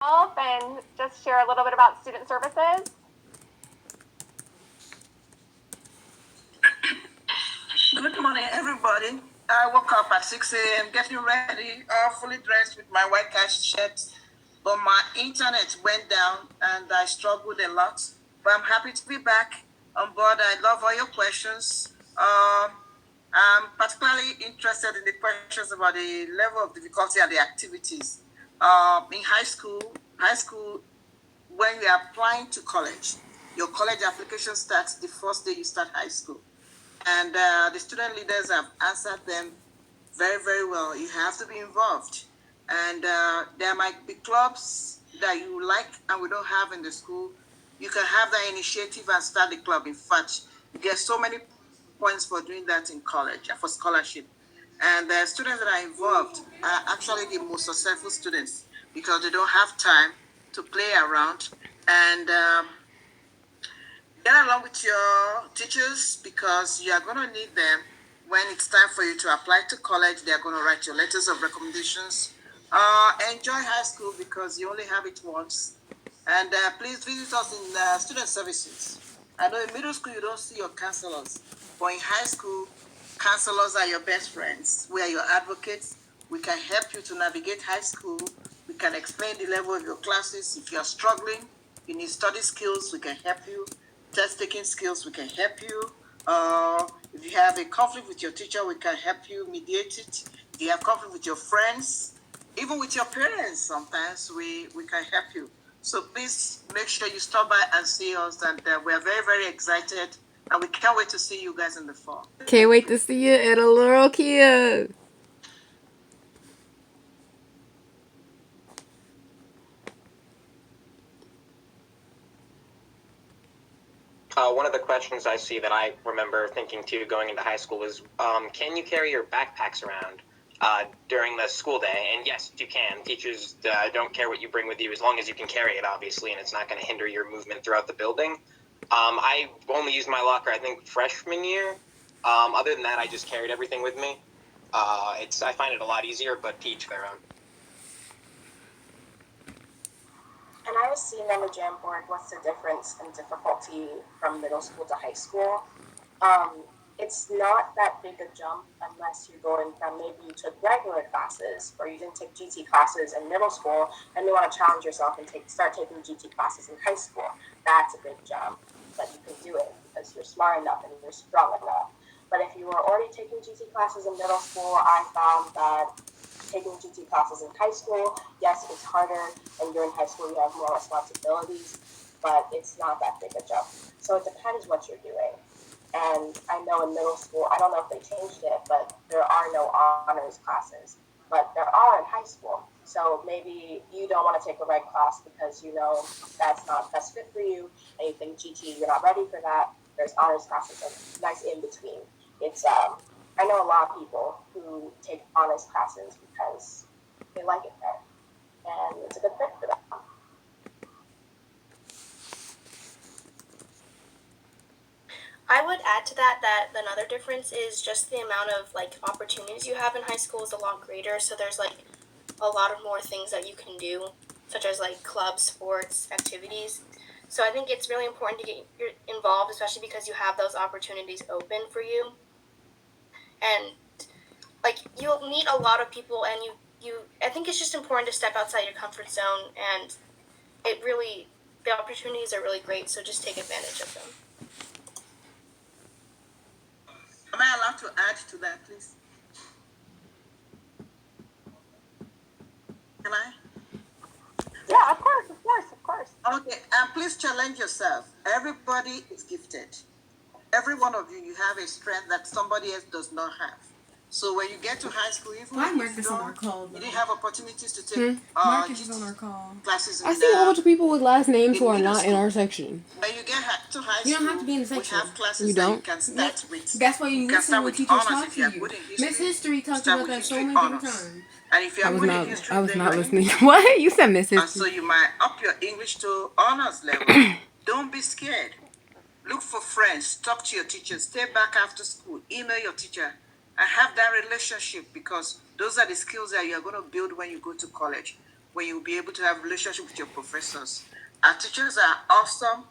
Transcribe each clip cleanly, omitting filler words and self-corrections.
And just share a little bit about student services. Good morning, everybody. I woke up at 6 a.m. getting ready, fully dressed with my white cast shirt. But my internet went down and I struggled a lot. But I'm happy to be back on board. I love all your questions. I'm particularly interested in the questions about the level of difficulty and the activities. In high school, when you are applying to college, your college application starts the first day you start high school. And the student leaders have answered them very, very well. You have to be involved. And there might be clubs that you like and we don't have in the school. You can have that initiative and start the club. In fact, you get so many points for doing that in college for scholarship. And the students that are involved are actually the most successful students because they don't have time to play around. And get along with your teachers because you are going to need them when it's time for you to apply to college. They're going to write your letters of recommendations. Enjoy high school because you only have it once. And please visit us in student services. I know in middle school you don't see your counselors, but in high school, counselors are your best friends. We are your advocates. We can help you to navigate high school. We can explain the level of your classes. If you're struggling, you need study skills, we can help you. Test taking skills, we can help you. If you have a conflict with your teacher, we can help you mediate it. If you have conflict with your friends, even with your parents, sometimes we can help you. So please make sure you stop by and see us. And we are very, very excited. And we can't wait to see you guys in the fall. Can't wait to see you at a Laurel Kia. One of the questions I see that I remember thinking too going into high school was, can you carry your backpacks around during the school day? And yes, you can. Teachers don't care what you bring with you as long as you can carry it, obviously, and it's not going to hinder your movement throughout the building. I only used my locker, I think, freshman year. Other than that, I just carried everything with me. I find it a lot easier, but to each their own. And I was seeing on the Jamboard what's the difference in difficulty from middle school to high school. It's not that big a jump unless you're going from maybe you took regular classes or you didn't take GT classes in middle school and you want to challenge yourself and start taking GT classes in high school. That's a big jump, but you can do it because you're smart enough and you're strong enough. But if you were already taking GT classes in middle school, I found that taking GT classes in high school, yes, it's harder, and you're in high school, you have more responsibilities, but it's not that big a jump. So it depends what you're doing. And I know in middle school, I don't know if they changed it, but there are no honors classes, but there are in high school. So maybe you don't want to take a reg class because you know that's not best fit for you, and you think GT, you're not ready for that. There's honors classes, and nice in between. It's I know a lot of people who take honors classes because they like it there, and it's a good fit for them. I would add to that another difference is just the amount of like opportunities you have in high school is a lot greater. So there's like a lot of more things that you can do, such as like clubs, sports, activities. So I think it's really important to get involved, especially because you have those opportunities open for you. And like you'll meet a lot of people, and I think it's just important to step outside your comfort zone, and the opportunities are really great. So just take advantage of them. Am I allowed to add to that, please? Can I? Yeah, of course, of course, of course. Okay, and please challenge yourself. Everybody is gifted. Every one of you have a strength that somebody else does not have. So when you get to high school, even Why if Mark this on our call? you didn't have opportunities to take Marcus is on our call. classes. I see a whole bunch of people with last names who are middle not in school. our section. When you get to high school, You don't have to be in the we section. have classes You that you don't? can start with. That's why you can listen start when with teachers honors talk if to you are you. good in history. Miss History talked Start about with that so history many different honors. times. And if you are good in history, I was then not you're listening. English. What? You said Miss And History. so you might up your English to honors level. Don't be scared. Look for friends. Talk to your teachers. Stay back after school. Email your teacher and have that relationship because those are the skills that you're going to build when you go to college. where you'll be able to have relationship with your professors. Our teachers are awesome.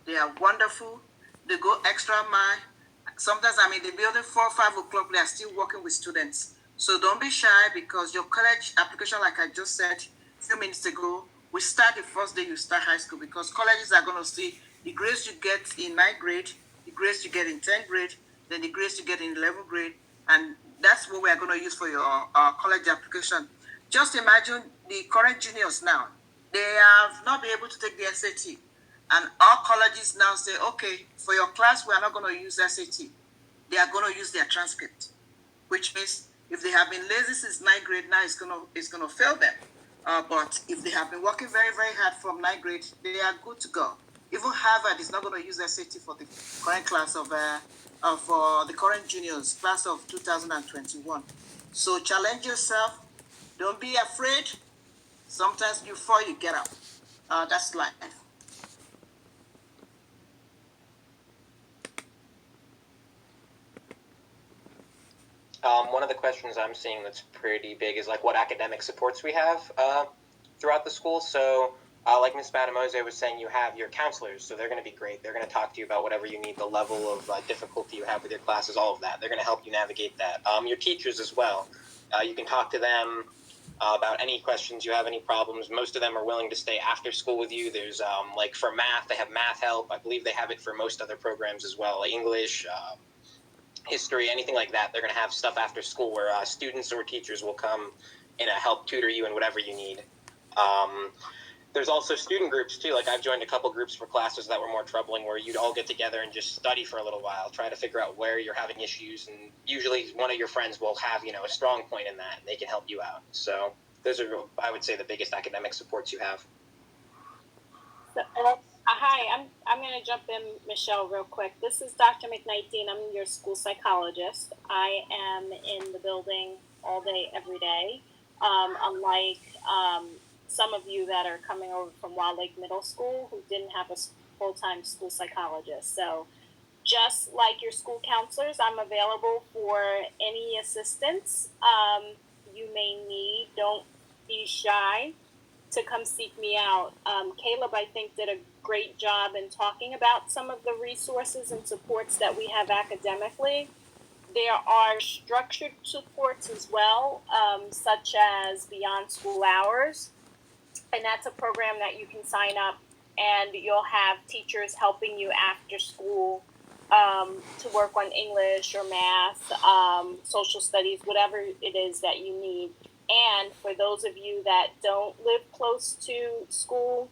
They are wonderful. They go extra mile. Sometimes I'm in the building 4 or 5 o'clock. They are still working with students. So don't be shy because your college application, like I just said a few minutes ago, we start the first day you start high school because colleges are going to see the grades you get in ninth grade, the grades you get in 10th grade, then the grades you get in 11th grade, and that's what we are going to use for your college application. Just imagine the current juniors now. They have not been able to take the SAT. And all colleges now say, okay, for your class, we are not going to use SAT. They are going to use their transcript, which means if they have been lazy since ninth grade, now it's gonna fail them. But if they have been working very, very hard from ninth grade, they are good to go. Even Harvard is not going to use SAT for the current class of the current juniors, class of 2021. So challenge yourself. Don't be afraid. Sometimes you fall, you get up. That's life. One of the questions I'm seeing that's pretty big is like what academic supports we have throughout the school. So, like Ms. Madamose was saying, you have your counselors, so they're going to be great. They're going to talk to you about whatever you need, the level of difficulty you have with your classes, all of that. They're going to help you navigate that. Your teachers as well. You can talk to them about any questions you have, any problems. Most of them are willing to stay after school with you. There's like for math, they have math help. I believe they have it for most other programs as well, like English, history, anything like that. They're going to have stuff after school where students or teachers will come and help tutor you in whatever you need. There's also student groups too. Like I've joined a couple groups for classes that were more troubling where you'd all get together and just study for a little while, try to figure out where you're having issues, and usually one of your friends will have, a strong point in that and they can help you out. So those are, I would say, the biggest academic supports you have. So, hi, I'm going to jump in, Michelle, real quick. This is Dr. McKnighty, and I'm your school psychologist. I am in the building all day, every day. Unlike some of you that are coming over from Wilde Lake Middle School who didn't have a full-time school psychologist. So just like your school counselors, I'm available for any assistance you may need. Don't be shy to come seek me out. Caleb, I think, did a great job in talking about some of the resources and supports that we have academically. There are structured supports as well, such as Beyond School Hours, and that's a program that you can sign up and you'll have teachers helping you after school to work on English or math, social studies, whatever it is that you need. And for those of you that don't live close to school,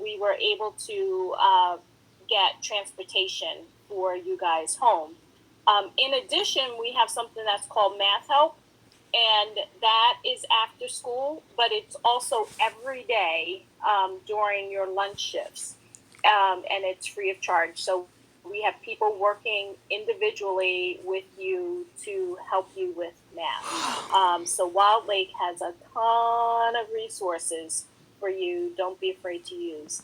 we were able to get transportation for you guys home. In addition, we have something that's called Math Help, and that is after school, but it's also every day during your lunch shifts, and it's free of charge. So we have people working individually with you to help you with math. So Wilde Lake has a ton of resources for you. Don't be afraid to use.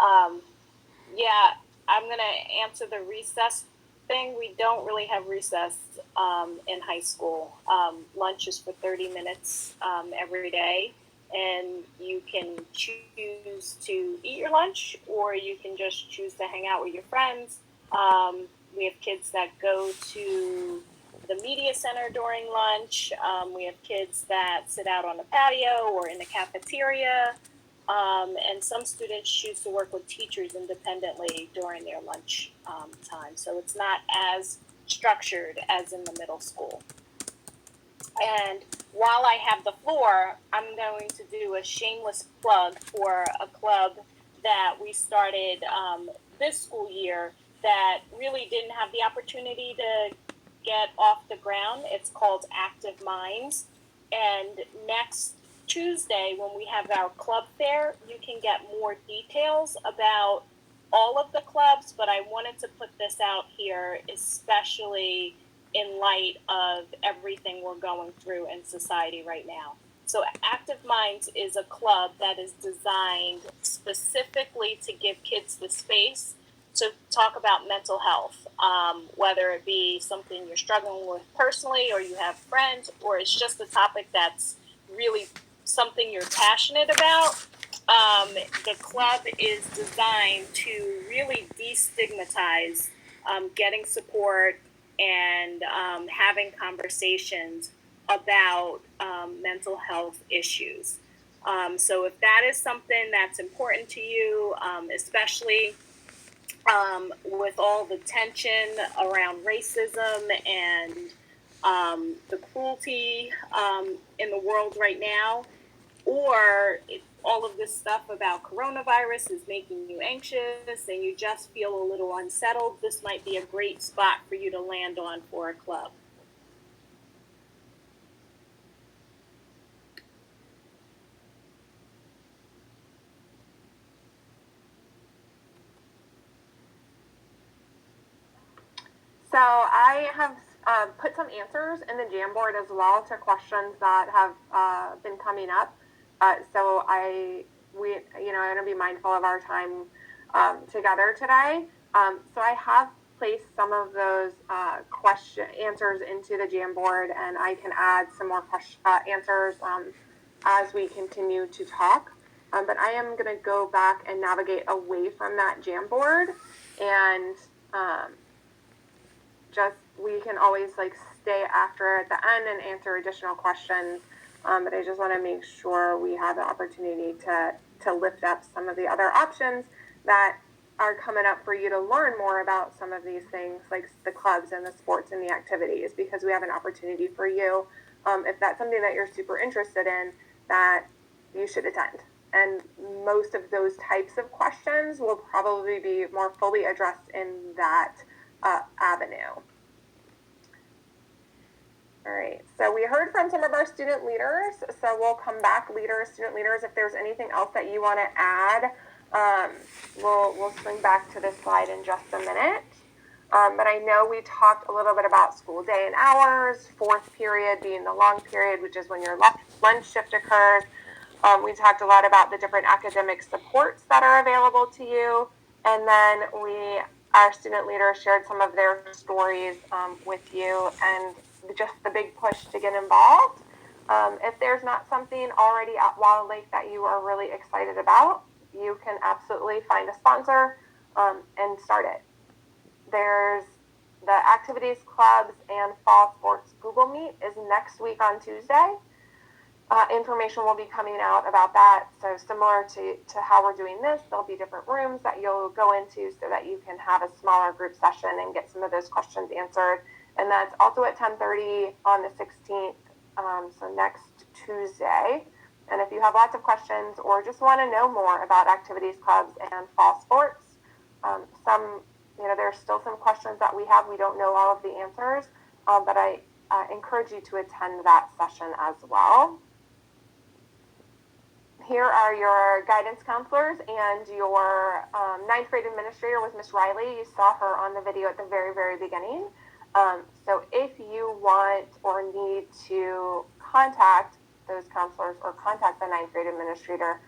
Yeah, I'm going to answer the recess thing. We don't really have recess in high school. Lunch is for 30 minutes every day. And you can choose to eat your lunch, or you can just choose to hang out with your friends. We have kids that go to the media center during lunch. We have kids that sit out on the patio or in the cafeteria. And some students choose to work with teachers independently during their lunch time. So it's not as structured as in the middle school. And while I have the floor, I'm going to do a shameless plug for a club that we started this school year that really didn't have the opportunity to get off the ground. It's called Active Minds. And next Tuesday, when we have our club fair, you can get more details about all of the clubs, but I wanted to put this out here, especially in light of everything we're going through in society right now. So Active Minds is a club that is designed specifically to give kids the space to talk about mental health, whether it be something you're struggling with personally, or you have friends, or it's just a topic that's really something you're passionate about. The club is designed to really destigmatize getting support and having conversations about mental health issues. So if that is something that's important to you, especially with all the tension around racism and the cruelty in the world right now, or all of this stuff about coronavirus is making you anxious and you just feel a little unsettled, this might be a great spot for you to land on for a club. So I have put some answers in the Jamboard as well to questions that have been coming up. So I'm going to be mindful of our time together today. So I have placed some of those answers into the Jamboard, and I can add some more answers as we continue to talk. But I am going to go back and navigate away from that Jamboard, and we can always stay after at the end and answer additional questions. But I just want to make sure we have the opportunity to lift up some of the other options that are coming up for you to learn more about some of these things, like the clubs and the sports and the activities, because we have an opportunity for you, if that's something that you're super interested in, that you should attend. And most of those types of questions will probably be more fully addressed in that avenue. All right, so we heard from some of our student leaders, so we'll come back, student leaders, if there's anything else that you want to add. We'll swing back to this slide in just a minute. But I know we talked a little bit about school day and hours, fourth period being the long period, which is when your lunch shift occurs. We talked a lot about the different academic supports that are available to you. And then our student leaders shared some of their stories with you, and just the big push to get involved. If there's not something already at Wilde Lake that you are really excited about, you can absolutely find a sponsor and start it. There's the activities, clubs, and fall sports Google Meet is next week on Tuesday. Information will be coming out about that. So similar to how we're doing this, there'll be different rooms that you'll go into so that you can have a smaller group session and get some of those questions answered. And that's also at 10:30 on the 16th, so next Tuesday. And if you have lots of questions or just want to know more about activities, clubs, and fall sports, there's still some questions that we have. We don't know all of the answers, but I encourage you to attend that session as well. Here are your guidance counselors and your ninth grade administrator with Miss Riley. You saw her on the video at the very, very beginning. So if you want or need to contact those counselors or contact the ninth grade administrator,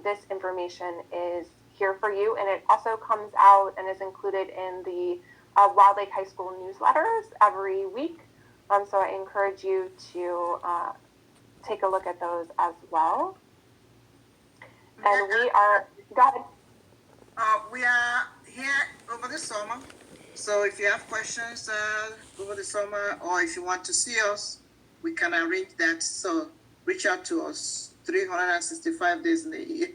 this information is here for you, and it also comes out and is included in the Wilde Lake High School newsletters every week. So I encourage you to take a look at those as well. And we are, go ahead. We are here over the summer. So if you have questions over the summer, or if you want to see us, we can arrange that. So reach out to us 365 days in a year.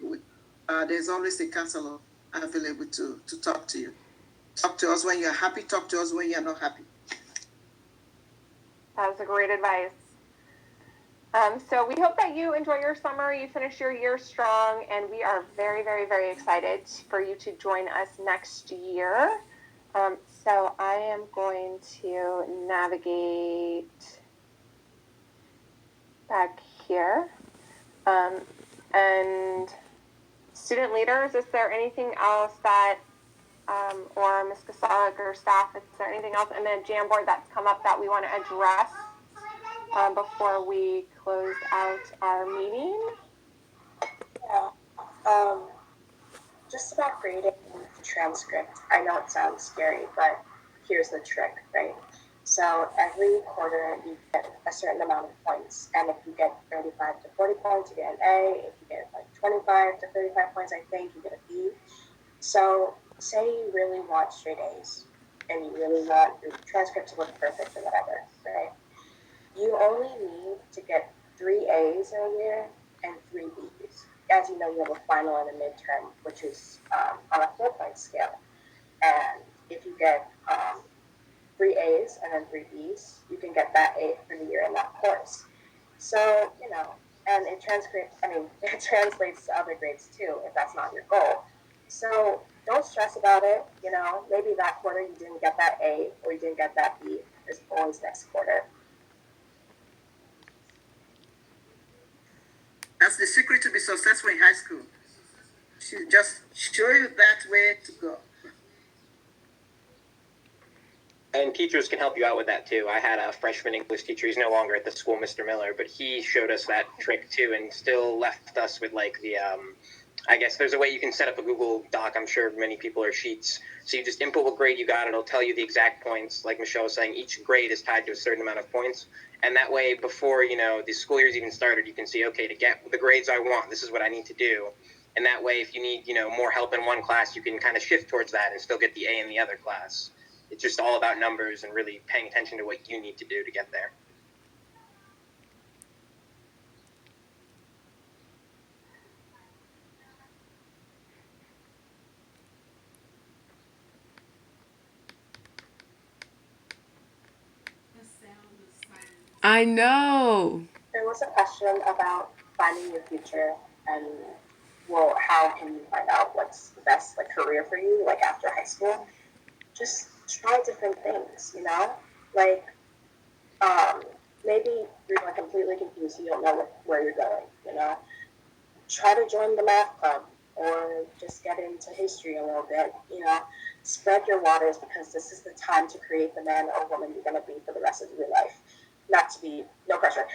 There's always a counselor available to talk to you. Talk to us when you're happy. Talk to us when you're not happy. That's a great advice. So we hope that you enjoy your summer, you finish your year strong, and we are very, very, very excited for you to join us next year. So I am going to navigate back here. And student leaders, is there anything else that, or Ms. Kasalik or staff, is there anything else in the Jamboard that's come up that we want to address before we close out our meeting? Yeah. Just about grading. transcript. I know it sounds scary, but here's the trick, right? So every quarter you get a certain amount of points, and if you get 35 to 40 points, you get an A. If you get like 25 to 35 points, I think you get a B. So say you really want straight A's, and you really want your transcript to look perfect or whatever, right? You only need to get 3 A's in a year and 3 B's. As you know, you have a final and a midterm, which is on a 4-point scale. And if you get 3 A's and then 3 B's, you can get that A for the year in that course. So, and it it translates to other grades too, if that's not your goal. So don't stress about it. Maybe that quarter you didn't get that A or you didn't get that B. There's always next quarter. That's the secret to be successful in high school. She just show you that way to go. And teachers can help you out with that too. I had a freshman English teacher. He's no longer at the school, Mr. Miller, but he showed us that trick too, and still left us with like the. I guess there's a way you can set up a Google Doc. I'm sure many people are sheets. So you just input what grade you got. It'll tell you the exact points. Like Michelle was saying, each grade is tied to a certain amount of points. And that way, before the school year's even started, you can see, okay, to get the grades I want, this is what I need to do. And that way, if you need more help in one class, you can kind of shift towards that and still get the A in the other class. It's just all about numbers and really paying attention to what you need to do to get there. I know. There was a question about finding your future and, well, how can you find out what's the best career for you after high school? Just try different things, like maybe you're completely confused, you don't know where you're going, try to join the math club or just get into history a little bit, spread your waters, because this is the time to create the man or woman you're going to be for the rest of your life. Not to be, no pressure.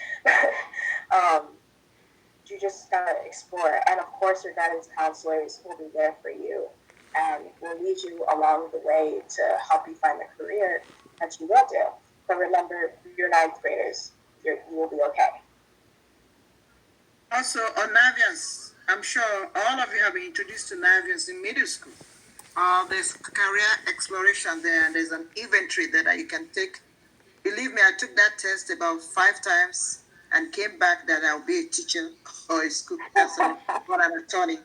You just gotta explore, and of course your guidance counselors will be there for you and will lead you along the way to help you find the career that you will do. But remember, you're 9th graders. You will be okay. Also, on Navians, I'm sure all of you have been introduced to Navians in middle school. There's career exploration there, and there's an inventory there that you can take. Believe me, I took that test about 5 times and came back that I'll be a teacher or a school counselor or an attorney.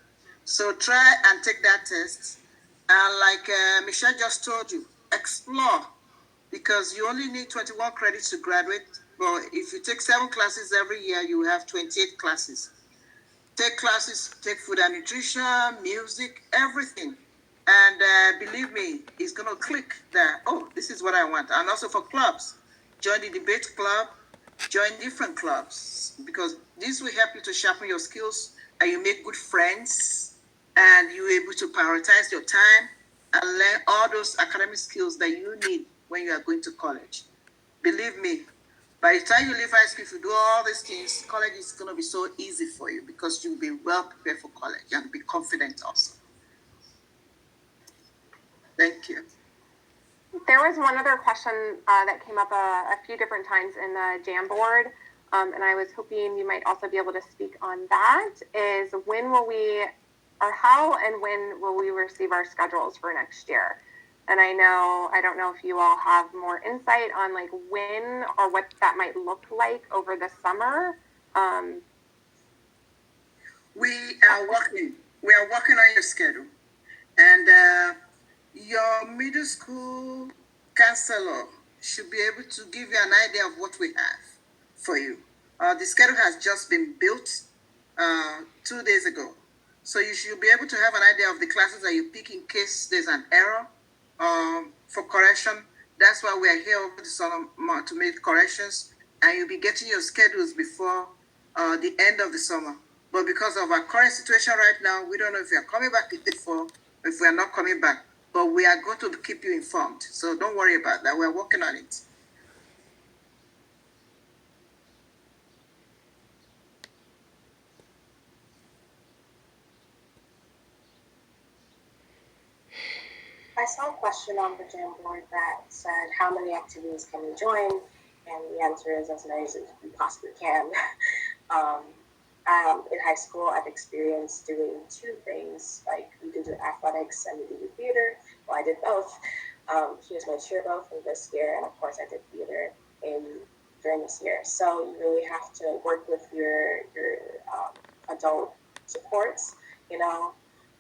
So try and take that test. And like Michelle just told you, explore, because you only need 21 credits to graduate. But if you take 7 classes every year, you will have 28 classes. Take classes, take food and nutrition, music, everything. And believe me, it's going to click there. Oh, this is what I want. And also for clubs, join the debate club, join different clubs, because this will help you to sharpen your skills and you make good friends and you're able to prioritize your time and learn all those academic skills that you need when you are going to college. Believe me, by the time you leave high school, if you do all these things, college is going to be so easy for you because you'll be well prepared for college and be confident also. Thank you. There was one other question that came up a few different times in the Jamboard, and I was hoping you might also be able to speak on that, is how and when will we receive our schedules for next year? And I don't know if you all have more insight on when or what that might look like over the summer. We are working on your schedule, and your middle school counselor should be able to give you an idea of what we have for you. The schedule has just been built 2 days ago. So you should be able to have an idea of the classes that you pick in case there's an error for correction. That's why we are here over the summer to make corrections, and you'll be getting your schedules before the end of the summer. But because of our current situation right now, we don't know if we are coming back in the fall, if we are not coming back. But we are going to keep you informed. So don't worry about that. We're working on it. saw a question on the Jamboard that said, how many activities can you join? And the answer is as many as you possibly can. um, in high school, I've experienced doing two things. Like, we did athletics and we did theater. Well, I did both. Here's my cheer both in this year, and of course, I did theater during this year. So you really have to work with your adult supports, you know,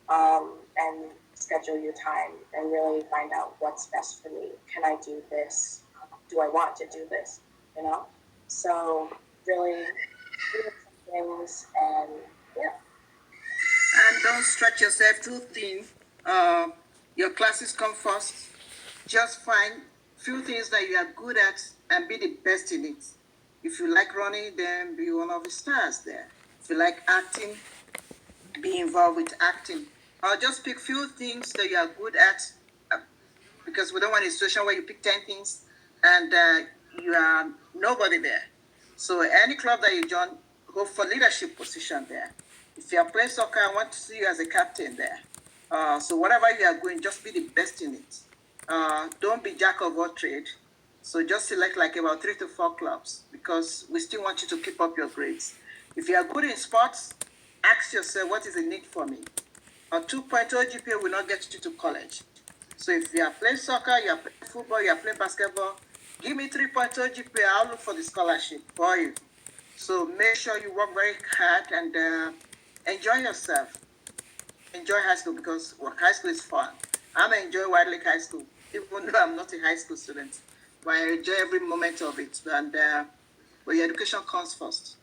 and schedule your time and really find out what's best for me. Can I do this? Do I want to do this? You know, so really doing some things, and yeah. And don't stretch yourself too thin. Your classes come first. Just find few things that you are good at and be the best in it. If you like running, then be one of the stars there. If you like acting, be involved with acting. Or just pick few things that you are good at, uh, because we don't want a situation where you pick 10 things and you are nobody there. So any club that you join, go for leadership position there. If you are playing soccer, I want to see you as a captain there. So whatever you are going, just be the best in it. Don't be jack of all trade. So just select like about 3 to 4 clubs, because we still want you to keep up your grades. If you are good in sports, ask yourself, what is the need for me? A 2.0 GPA will not get you to college. So if you are playing soccer, you are playing football, you are playing basketball, give me 3.0 GPA, I'll look for the scholarship for you. So make sure you work very hard and enjoy yourself. Enjoy high school, because high school is fun. I'm enjoying Wilde Lake High School, even though I'm not a high school student. But I enjoy every moment of it. And but your education comes first.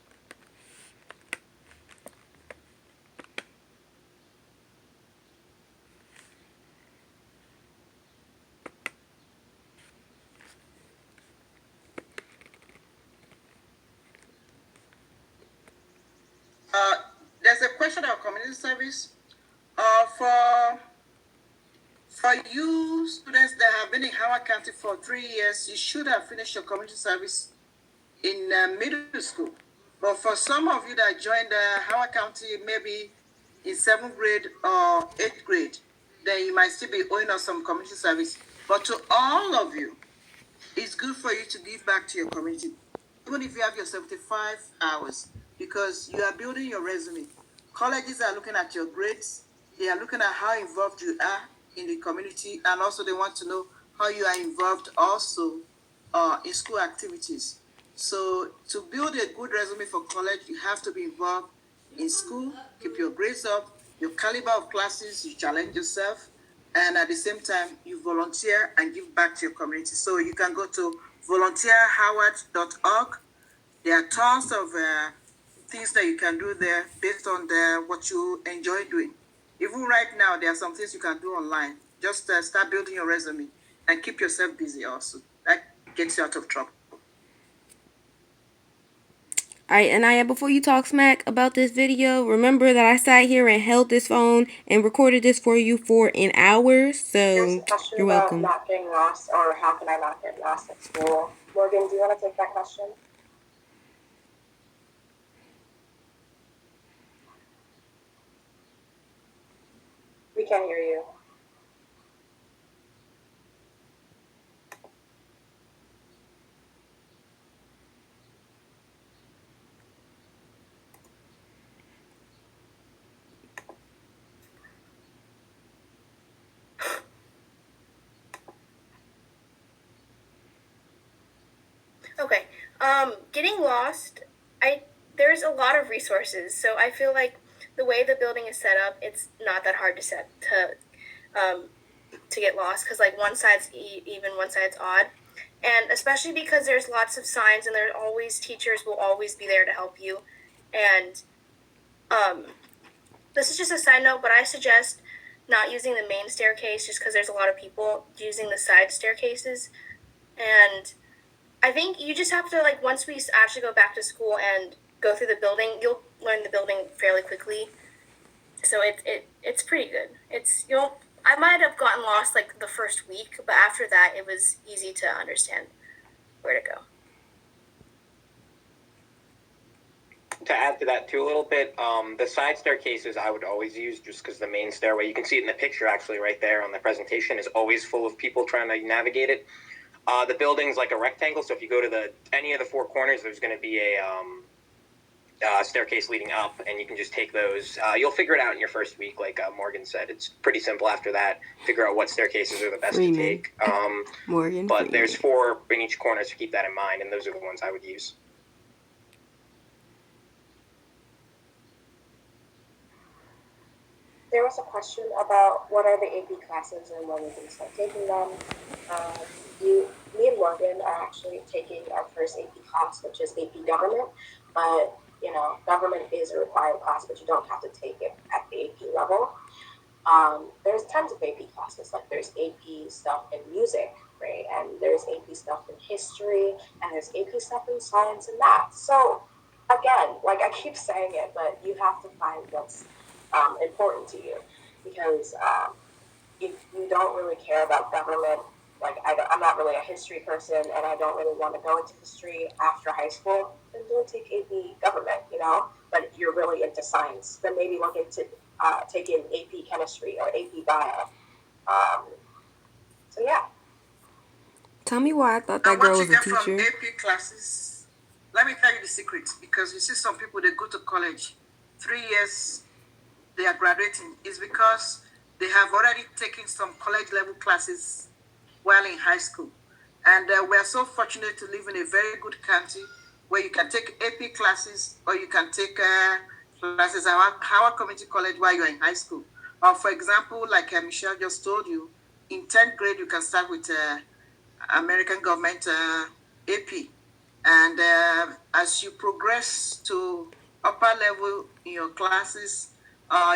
There's a question about community service. For you students that have been in Howard County for 3 years, you should have finished your community service in middle school. But for some of you that joined Howard County maybe in 7th grade or 8th grade, then you might still be owing us some community service. But to all of you, it's good for you to give back to your community, even if you have your 75 hours, because you are building your resume. Colleges are looking at your grades, they are looking at how involved you are in the community, and also they want to know how you are involved also in school activities. So to build a good resume for college, you have to be involved in school, keep your grades up, your caliber of classes, you challenge yourself, and at the same time, you volunteer and give back to your community. So you can go to volunteerhoward.org. There are tons of things that you can do there based on what you enjoy doing. Even right now, there are some things you can do online. Just start building your resume and keep yourself busy also. That gets you out of trouble. Alright, Anaya, before you talk smack about this video, remember that I sat here and held this phone and recorded this for you for an hour, There's so a question you're about welcome. not getting lost, or how can I not get lost at school? Morgan, do you want to take that question? We can't hear you. Okay. Getting lost, there's a lot of resources, so I feel like the way the building is set up, it's not that hard to get lost, because like one side's even, one side's odd, and especially because there's lots of signs and there's always teachers will always be there to help you, and this is just a side note, but I suggest not using the main staircase just because there's a lot of people, using the side staircases. And I think you just have to, like, once we actually go back to school and go through the building, you'll learn the building fairly quickly. So it's pretty good. I might have gotten lost like the first week, but after that it was easy to understand where to go. to add to that too a little bit, the side staircases I would always use just because the main stairway, you can see it in the picture actually right there on the presentation, is always full of people trying to navigate it. The building's like a rectangle, so if you go to any of the four corners, there's going to be a staircase leading up, and you can just take those. You'll figure it out in your first week, like Morgan said. It's pretty simple after that. Figure out what staircases are the best to take. Morgan but Freeman. There's 4 in each corner, so keep that in mind, and those are the ones I would use. There was a question about what are the AP classes and when we can start taking them. Me and Morgan are actually taking our first AP class, which is AP Government. But, government is a required class, but you don't have to take it at the AP level. There's tons of AP classes. Like there's AP stuff in music, right? And there's AP stuff in history, and there's AP stuff in science and math. So again, like I keep saying it, but you have to find what's important to you, because if you don't really care about government, like I'm not really a history person, and I don't really want to go into history after high school, then don't take AP Government, But if you're really into science, then maybe look into taking AP Chemistry or AP Bio. So yeah. Tell me why I thought that girl was a teacher. What you get from AP classes, let me tell you the secret, because you see some people, they go to college, 3 years, they are graduating, is because they have already taken some college level classes while in high school. And we are so fortunate to live in a very good county where you can take AP classes, or you can take classes at Howard Community College while you're in high school. For example, like Michelle just told you, in 10th grade, you can start with American Government AP. And as you progress to upper level in your classes,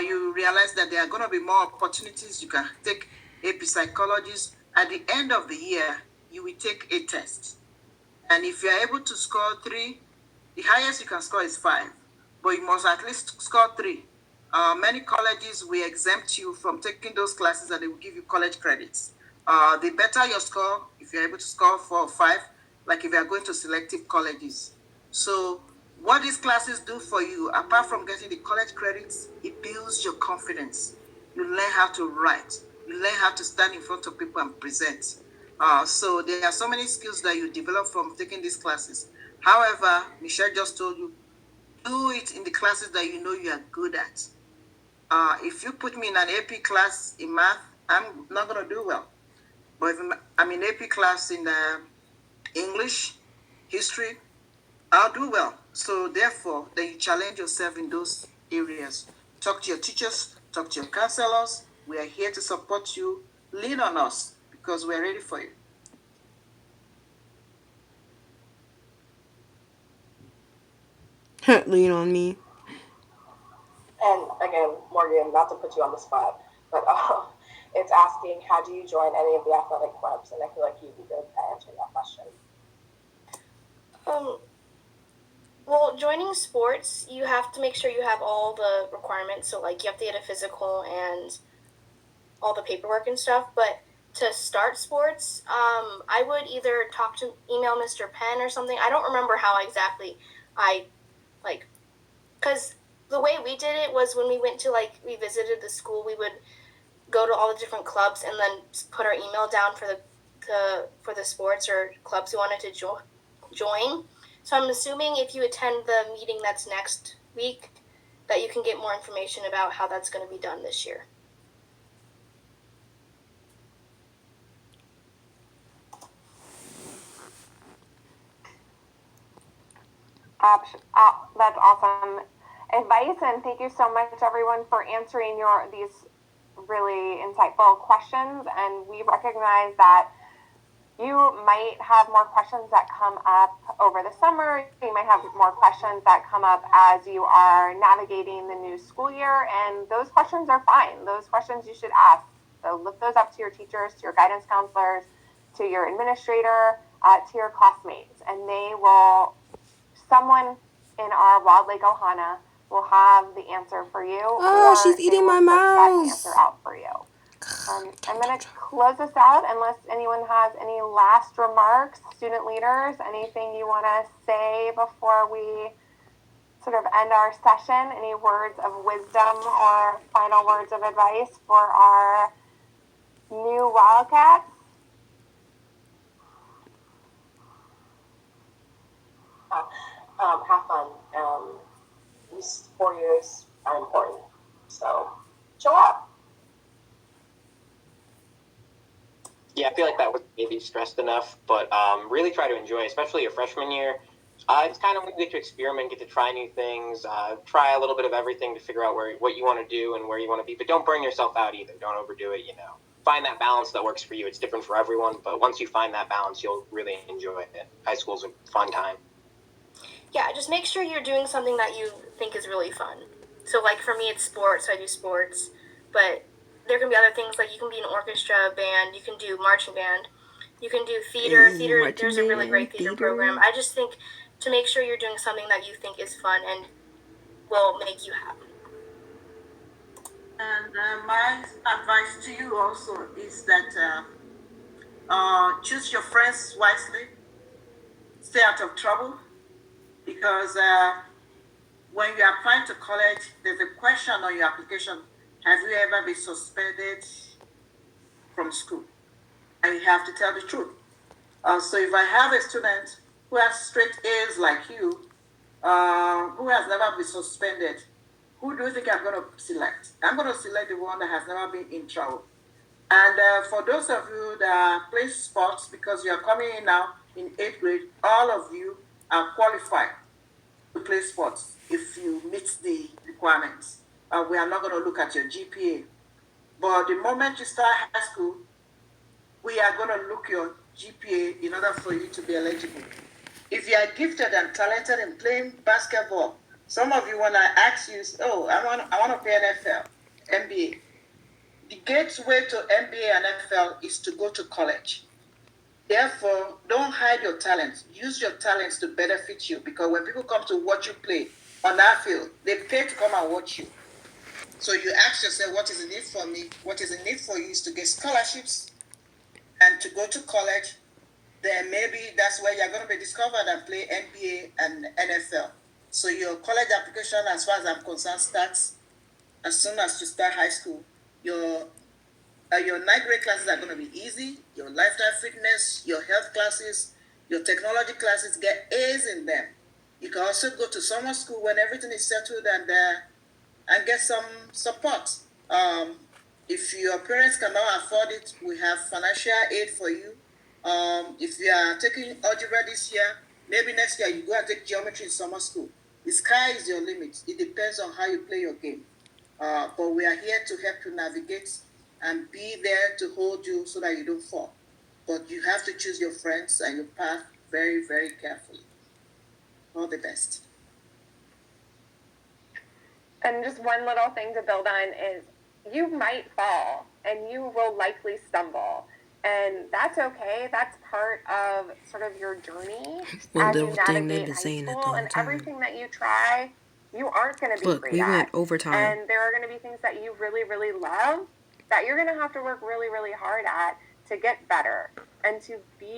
you realize that there are going to be more opportunities. You can take AP Psychologist. At the end of the year, you will take a test. And if you're able to score 3, the highest you can score is 5, but you must at least score 3. Many colleges will exempt you from taking those classes, and they will give you college credits. The better your score, if you're able to score 4 or 5, like if you're going to selective colleges. So what these classes do for you, apart from getting the college credits, it builds your confidence. You learn how to write. You learn how to stand in front of people and present. So there are so many skills that you develop from taking these classes. However, Michelle just told you, do it in the classes that you know you are good at. If you put me in an AP class in math, I'm not going to do well. But if I'm in AP class in English, history, I'll do well. So therefore, then you challenge yourself in those areas. Talk to your teachers, talk to your counselors. We are here to support you. Lean on us, because we're ready for you. Lean on me. And again, Morgan, not to put you on the spot, but it's asking, how do you join any of the athletic clubs? And I feel like you'd be good at answering that question. Well, joining sports, you have to make sure you have all the requirements. So, like, you have to get a physical and all the paperwork and stuff. But to start sports, I would either email Mr. Penn or something. I don't remember how exactly because the way we did it was when we went to, we visited the school, we would go to all the different clubs and then put our email down for the sports or clubs we wanted to join. So I'm assuming if you attend the meeting that's next week, that you can get more information about how that's going to be done this year. That's awesome advice, and thank you so much, everyone, for answering these really insightful questions. And we recognize that you might have more questions that come up over the summer. You might have more questions that come up as you are navigating the new school year, and those questions are fine. Those questions you should ask. So lift those up to your teachers, to your guidance counselors, to your administrator, to your classmates, and someone in our Wilde Lake Ohana will have the answer for you. Oh, she's eating my mouse. That answer out for you. I'm going to close this out unless anyone has any last remarks. Student leaders, anything you want to say before we sort of end our session, any words of wisdom or final words of advice for our new Wildcats? Have fun. These 4 years are important. So show up. Yeah, I feel like that was maybe stressed enough, but really try to enjoy, especially your freshman year. It's kind of when you get to experiment, get to try new things, try a little bit of everything to figure out what you want to do and where you want to be. But don't burn yourself out either. Don't overdo it. Find that balance that works for you. It's different for everyone, but once you find that balance, you'll really enjoy it. High school's a fun time. Yeah, just make sure you're doing something that you think is really fun. So, like for me, it's sports. So I do sports, but there can be other things like you can be in orchestra, band. You can do marching band. You can do theater. Ooh, Theater. marching There's a really band, great theater theater. program. I just think to make sure you're doing something that you think is fun and will make you happy. And my advice to you also is that choose your friends wisely, stay out of trouble, because when you are applying to college, there's a question on your application: have you ever been suspended from school? And you have to tell the truth. So if I have a student who has straight A's like you, who has never been suspended, who do you think I'm going to select? I'm going to select the one that has never been in trouble. And for those of you that play sports, because you're coming in now in 8th grade, all of you are qualified to play sports if you meet the requirements. We are not going to look at your GPA. But the moment you start high school, we are going to look your GPA in order for you to be eligible. If you are gifted and talented in playing basketball, some of you, when I ask you, oh, I want to play NFL, NBA. The gateway to NBA and NFL is to go to college. Therefore, don't hide your talents. Use your talents to benefit you, because when people come to watch you play on that field, they pay to come and watch you. So you ask yourself, what is the need for me? What is the need for you is to get scholarships and to go to college. Then maybe that's where you're going to be discovered and play NBA and NFL. So your college application, as far as I'm concerned, starts as soon as you start high school. Your 9th grade classes are going to be easy. Your lifestyle fitness, your health classes, your technology classes, get A's in them. You can also go to summer school when everything is settled and get some support. If your parents cannot afford it, we have financial aid for you. If you are taking algebra this year, maybe next year you go and take geometry in summer school. The sky is your limit. It depends on how you play your game. But we are here to help you navigate and be there to hold you so that you don't fall. But you have to choose your friends and your path very, very carefully. All the best. And just one little thing to build on is you might fall and you will likely stumble. And that's okay. That's part of sort of your journey One as you little thing they've navigate been high saying that the school. whole And time. everything that you try, you aren't going to be Look, great we at. went overtime. And there are going to be things that you really, really love that you're going to have to work really, really hard at to get better and to be